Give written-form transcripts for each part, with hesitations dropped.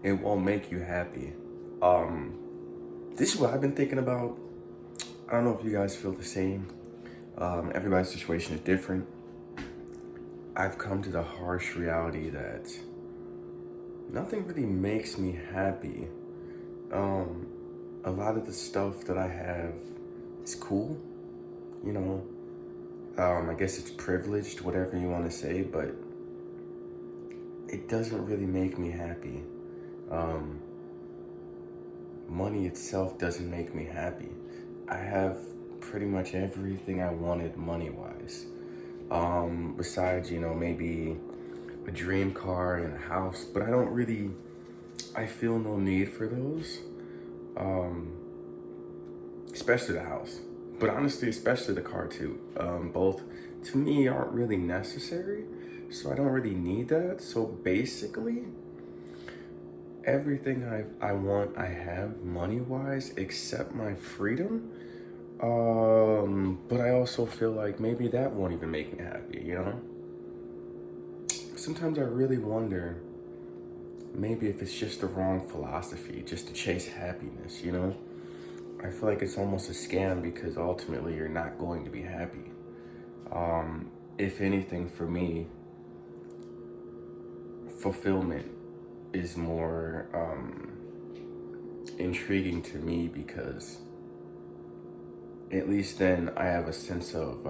it won't make you happy. Um, this is what I've been thinking about. I don't know if you guys feel the same. Everybody's situation is different. I've come to the harsh reality that nothing really makes me happy. Um, a lot of the stuff that I have is cool, you know. I guess it's privileged, whatever you want to say, but it doesn't really make me happy. Um, Money itself doesn't make me happy. I have pretty much everything I wanted money-wise. Besides, maybe a dream car and a house, but I feel no need for those. Um, Especially the house. But honestly, especially the car too. Both to me aren't really necessary, so I don't really need that. So basically, everything I want I have money-wise except my freedom. But I also feel like maybe that won't even make me happy. Sometimes I really wonder maybe if it's just the wrong philosophy just to chase happiness. I feel like it's almost a scam because ultimately you're not going to be happy. If anything, for me, fulfillment is more intriguing to me because at least then I have a sense of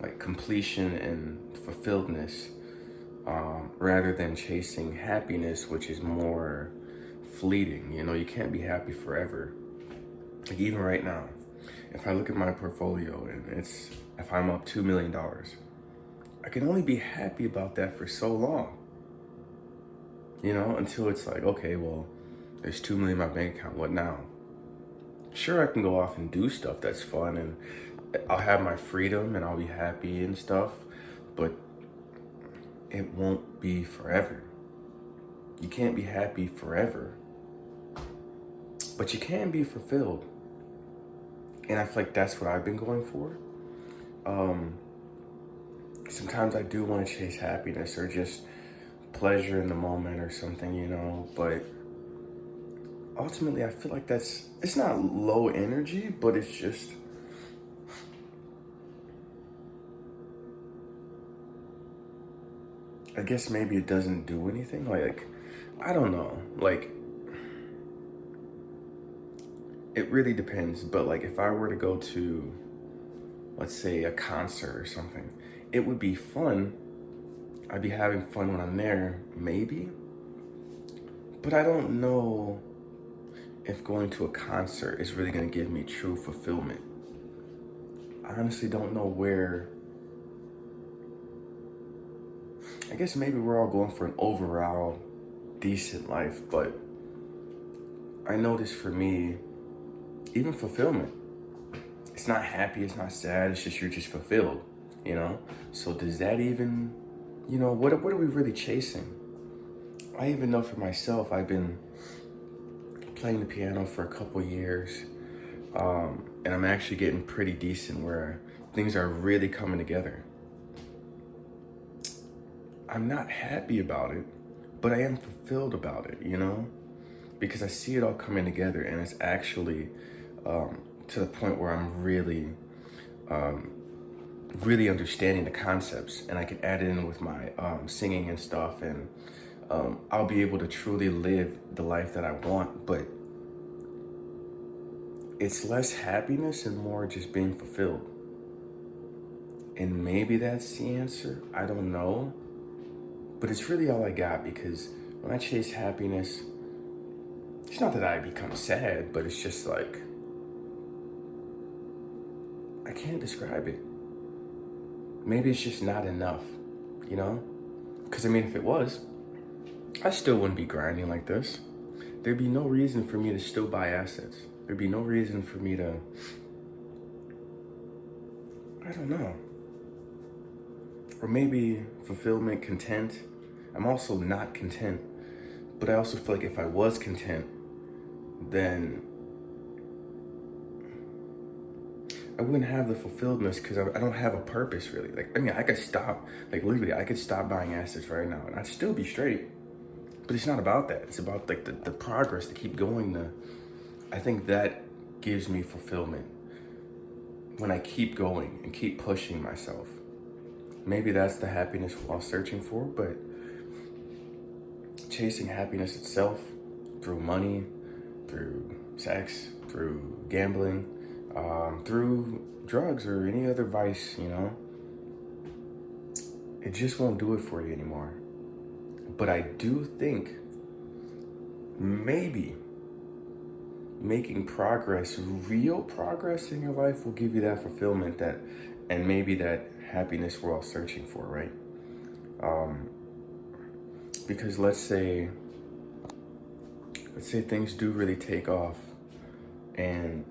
like completion and fulfilledness, rather than chasing happiness, which is more fleeting. You can't be happy forever. Like even right now, if I look at my portfolio and if I'm up $2 million, I can only be happy about that for so long. Until it's like, okay, well, there's 2 million in my bank account. What now? Sure, I can go off and do stuff that's fun and I'll have my freedom and I'll be happy and stuff, but it won't be forever. You can't be happy forever, but you can be fulfilled. And I feel like that's what I've been going for. Sometimes I do want to chase happiness or just pleasure in the moment or something, but ultimately I feel like it's not low energy, but it's just, I guess maybe it doesn't do anything. Like, I don't know. Like, it really depends. But like, if I were to go to, let's say, a concert or something, it would be fun. I'd be having fun when I'm there, maybe. But I don't know if going to a concert is really going to give me true fulfillment. I honestly don't know where. I guess maybe we're all going for an overall decent life, but I noticed for me, even fulfillment, it's not happy, it's not sad, it's just you're just fulfilled. So does that even, what are we really chasing? I even know for myself, I've been playing the piano for a couple years, and I'm actually getting pretty decent where things are really coming together. I'm not happy about it, but I am fulfilled about it, because I see it all coming together and it's actually to the point where I'm really, really understanding the concepts and I can add it in with my singing and stuff, and I'll be able to truly live the life that I want, but it's less happiness and more just being fulfilled. And maybe that's the answer, I don't know. But it's really all I got because when I chase happiness, it's not that I become sad, but it's just like, I can't describe it. Maybe it's just not enough. Because if it was, I still wouldn't be grinding like this. There'd be no reason for me to still buy assets. There'd be no reason for me to, I don't know. Or maybe fulfillment, content. I'm also not content, but I also feel like if I was content, then I wouldn't have the fulfilledness because I don't have a purpose really. Like, I could stop, like literally, I could stop buying assets right now and I'd still be straight. But it's not about that. It's about like the progress, to keep going. I think that gives me fulfillment when I keep going and keep pushing myself. Maybe that's the happiness we're all searching for, but chasing happiness itself through money, through sex, through gambling, through drugs or any other vice, it just won't do it for you anymore. But I do think maybe making progress, real progress in your life, will give you that fulfillment, and maybe that happiness we're all searching for, right? Because let's say things do really take off and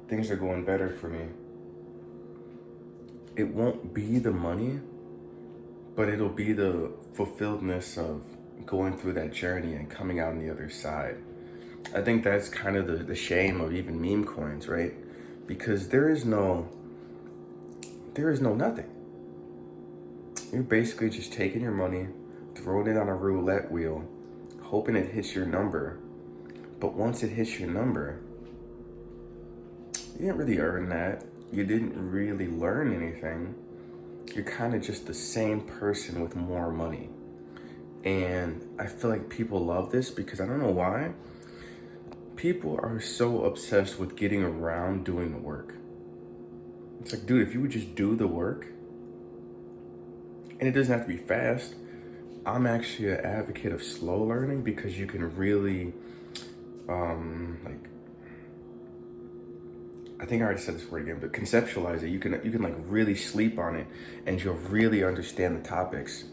things are going better for me. It won't be the money, but it'll be the fulfilledness of going through that journey and coming out on the other side. I think that's kind of the shame of even meme coins, right? Because there is no nothing. You're basically just taking your money, throwing it on a roulette wheel, hoping it hits your number. But once it hits your number, you didn't really earn that. You didn't really learn anything. You're kind of just the same person with more money. And I feel like people love this because I don't know why. People are so obsessed with getting around doing the work. It's like, dude, if you would just do the work, and it doesn't have to be fast. I'm actually an advocate of slow learning because you can really, I think I already said this word again, but conceptualize it. You can like really sleep on it, and you'll really understand the topics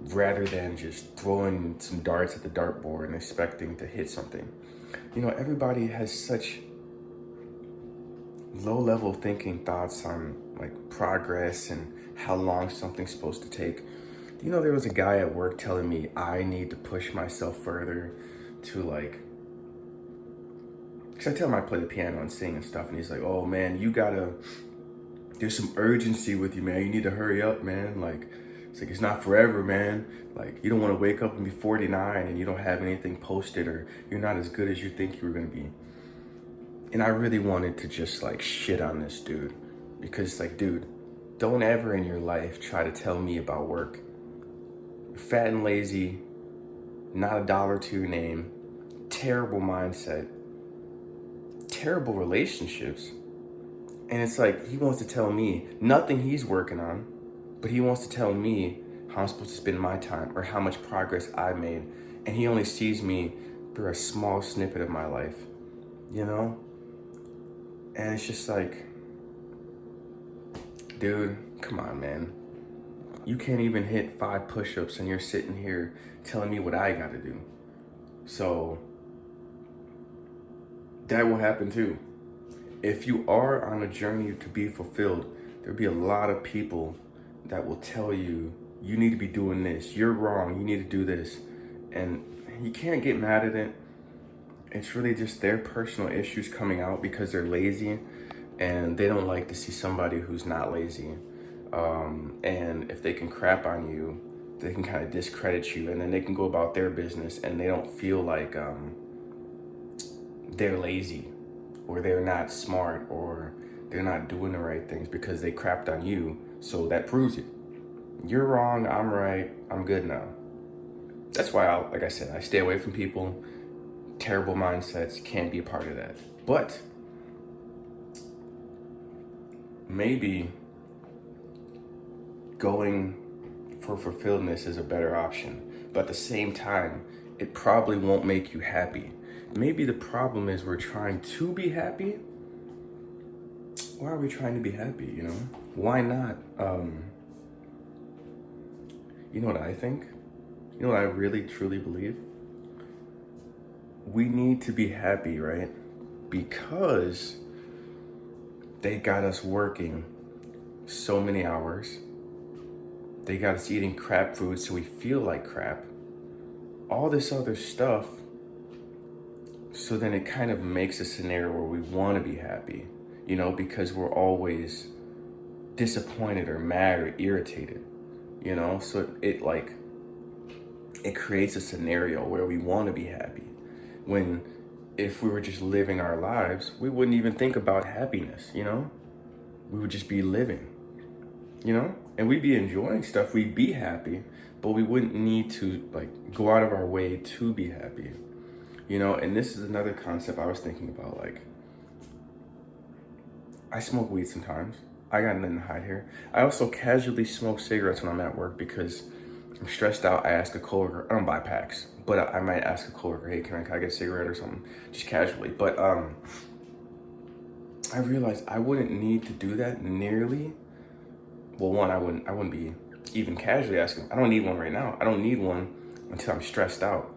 rather than just throwing some darts at the dartboard and expecting to hit something. Everybody has such low-level thinking thoughts on like progress and how long something's supposed to take. There was a guy at work telling me I need to push myself further to because I tell him I play the piano and sing and stuff, and he's like, oh man, there's some urgency with you, man. You need to hurry up, man. It's not forever, man. You don't want to wake up and be 49 and you don't have anything posted, or you're not as good as you think you were going to be. And I really wanted to just shit on this dude, because dude, don't ever in your life try to tell me about work. You're fat and lazy, not a dollar to your name, terrible mindset, terrible relationships. And it's he wants to tell me nothing he's working on, but he wants to tell me how I'm supposed to spend my time or how much progress I made. And he only sees me through a small snippet of my life, And it's just dude, come on, man. You can't even hit 5 push-ups and you're sitting here telling me what I gotta do. So that will happen too. If you are on a journey to be fulfilled, there'll be a lot of people that will tell you, you need to be doing this. You're wrong. You need to do this. And you can't get mad at it. It's really just their personal issues coming out because they're lazy and they don't like to see somebody who's not lazy. And if they can crap on you, they can kind of discredit you, and then they can go about their business and they don't feel like they're lazy or they're not smart or they're not doing the right things because they crapped on you. So that proves it. You're wrong, I'm right, I'm good now. That's why, like I said, I stay away from people. Terrible mindsets, can't be a part of that. But maybe going for fulfilledness is a better option. But at the same time, it probably won't make you happy. Maybe the problem is we're trying to be happy. Why are we trying to be happy, Why not? You know what I think? You know what I really, truly believe? We need to be happy, right? Because they got us working so many hours. They got us eating crap food so we feel like crap. All this other stuff. So then it kind of makes a scenario where we want to be happy, because we're always disappointed or mad or irritated, So it it creates a scenario where we want to be happy. When if we were just living our lives, we wouldn't even think about happiness, you know? We would just be living, you know? And we'd be enjoying stuff, we'd be happy, but we wouldn't need to like go out of our way to be happy. You know, and this is another concept I was thinking about. Like, I smoke weed sometimes. I got nothing to hide here. I also casually smoke cigarettes when I'm at work because I'm stressed out. I ask a coworker, I don't buy packs, but I might ask a coworker, hey, can I get a cigarette or something? Just casually. But I realized I wouldn't need to do that nearly. Well, one, I wouldn't be even casually asking. I don't need one right now. I don't need one until I'm stressed out.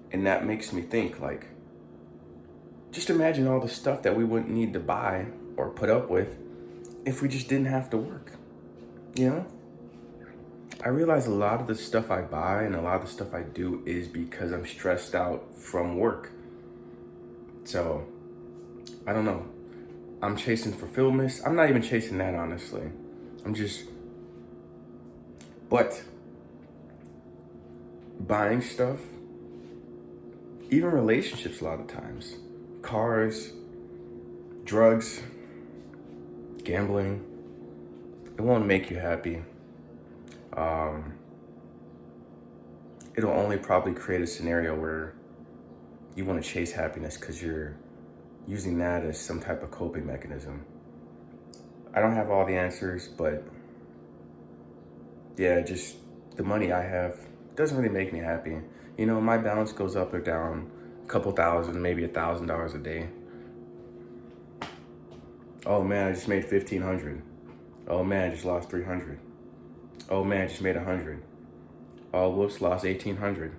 And that makes me think, like, just imagine all the stuff that we wouldn't need to buy or put up with if we just didn't have to work, you know? I realize a lot of the stuff I buy and a lot of the stuff I do is because I'm stressed out from work. So, I don't know. I'm chasing fulfillment. I'm not even chasing that, honestly. But buying stuff, even relationships a lot of times, cars, drugs, gambling, it won't make you happy. It'll only probably create a scenario where you want to chase happiness because you're using that as some type of coping mechanism. I don't have all the answers, but yeah, just the money I have doesn't really make me happy. You know, my balance goes up or down a couple thousand, maybe $1,000 a day. Oh man, I just made 1,500. Oh man, I just lost 300. Oh man, I just made 100. Oh, whoops, lost 1,800.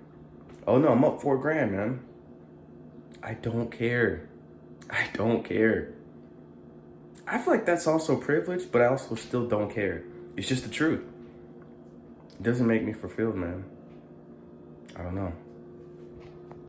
Oh no, I'm up $4,000, man. I don't care. I don't care. I feel like that's also privilege, but I also still don't care. It's just the truth. It doesn't make me fulfilled, man. I don't know.